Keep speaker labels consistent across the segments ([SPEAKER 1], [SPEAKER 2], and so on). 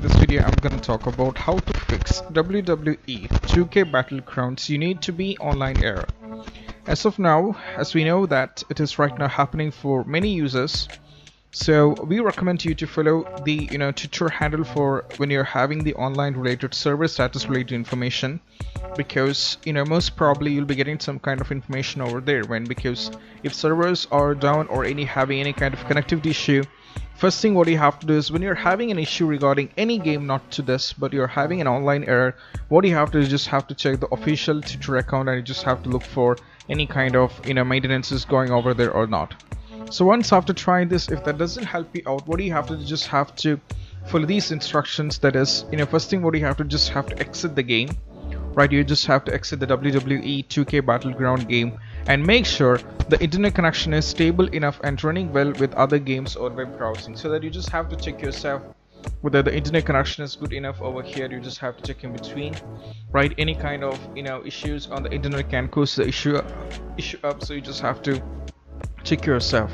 [SPEAKER 1] this video I'm gonna talk about how to fix WWE 2K Battlegrounds You Need to Be Online error. As of now, as we know that it is right now happening for many users, so we recommend you to follow the Twitter handle for when you're having the online related server status related information, because most probably you'll be getting some kind of information over there because if servers are down or having any kind of connectivity issue, first thing what you have to do is when you're having an issue regarding any game, not to this, but you're having an online error, what you have to do is just have to check the official Twitter account and you just have to look for any kind of maintenance is going over there or not. So once after trying this, if that doesn't help you out, what do you have to do? Just have to follow these instructions. That is, first thing what you have to just have to exit the game, right? You just have to exit the WWE 2K Battleground game and make sure the internet connection is stable enough and running well with other games or web browsing, so that you just have to check yourself whether the internet connection is good enough over here. You just have to check in between, right? Any kind of issues on the internet can cause the issue up, so you just have to check yourself,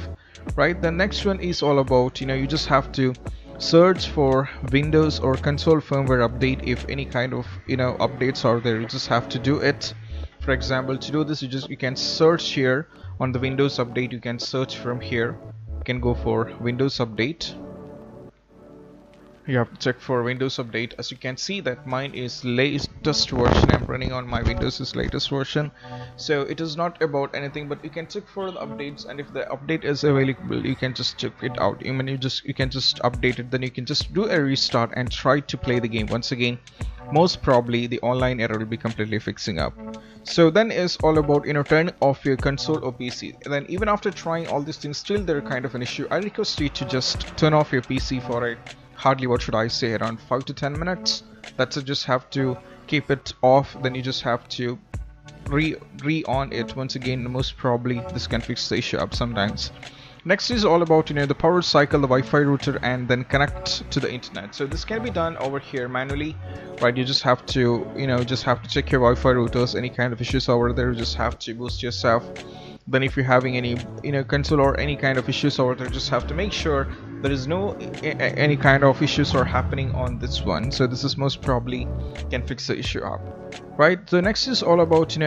[SPEAKER 1] right? The next one is all about you just have to search for Windows or console firmware update. If any kind of updates are there, you just have to do it. For example, to do this, you can search here on the Windows update. You can search from here. You can go for Windows update. You have to check for Windows update. As you can see that mine is latest version. I'm running on my Windows latest version, so it is not about anything, but you can check for the updates, and if the update is available, you can just check it out. You can just update it, then you can just do a restart and try to play the game once again. Most probably the online error will be completely fixing up. So then is all about turning off your console or PC. And then even after trying all these things, still there kind of an issue, I request you to just turn off your PC for a hardly, what should I say, around 5 to 10 minutes. That's it. Just have to keep it off, then you just have to re-on it once again. Most probably this can fix the issue up sometimes. Next is all about the power cycle, the Wi-Fi router, and then connect to the internet. So this can be done over here manually, right? You just have to check your Wi-Fi routers. Any kind of issues over there, you just have to boost yourself. Then if you're having any console or any kind of issues over there, just have to make sure there is no any kind of issues are happening on this one. So this is most probably can fix the issue up, right? The next is all about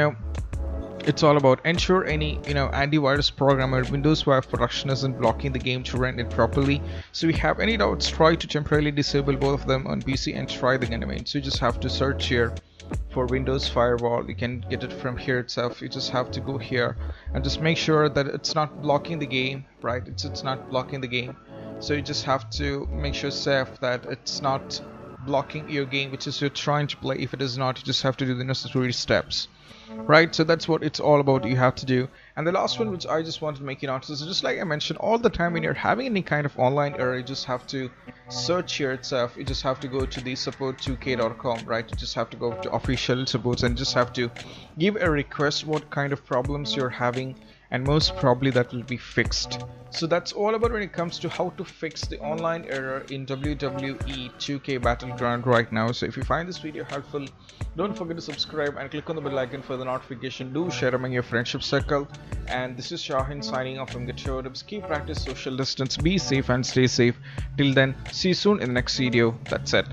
[SPEAKER 1] it's all about ensure any antivirus program or Windows Wire production isn't blocking the game to run it properly. So if you have any doubts, try to temporarily disable both of them on PC and try the game. So you just have to search here for Windows Firewall. You can get it from here itself. You just have to go here and just make sure that it's not blocking the game, right? It's not blocking the game. So you just have to make sure safe that it's not blocking your game which is you're trying to play. If it is not, you just have to do the necessary steps, right? So that's what it's all about. You have to do. And the last one which I just wanted to make you notice is, just like I mentioned, all the time when you're having any kind of online error, you just have to search here itself. You just have to go to the support2k.com, right? You just have to go to official supports and just have to give a request what kind of problems you're having, and most probably that will be fixed. So that's all about when it comes to how to fix the online error in WWE 2K Battleground right now. So if you find this video helpful, don't forget to subscribe and click on the bell icon for the notification. Do share among your friendship circle. And this is Shahin signing off from GetYourTips. Keep practice social distance, be safe and stay safe. Till then, see you soon in the next video. That's it.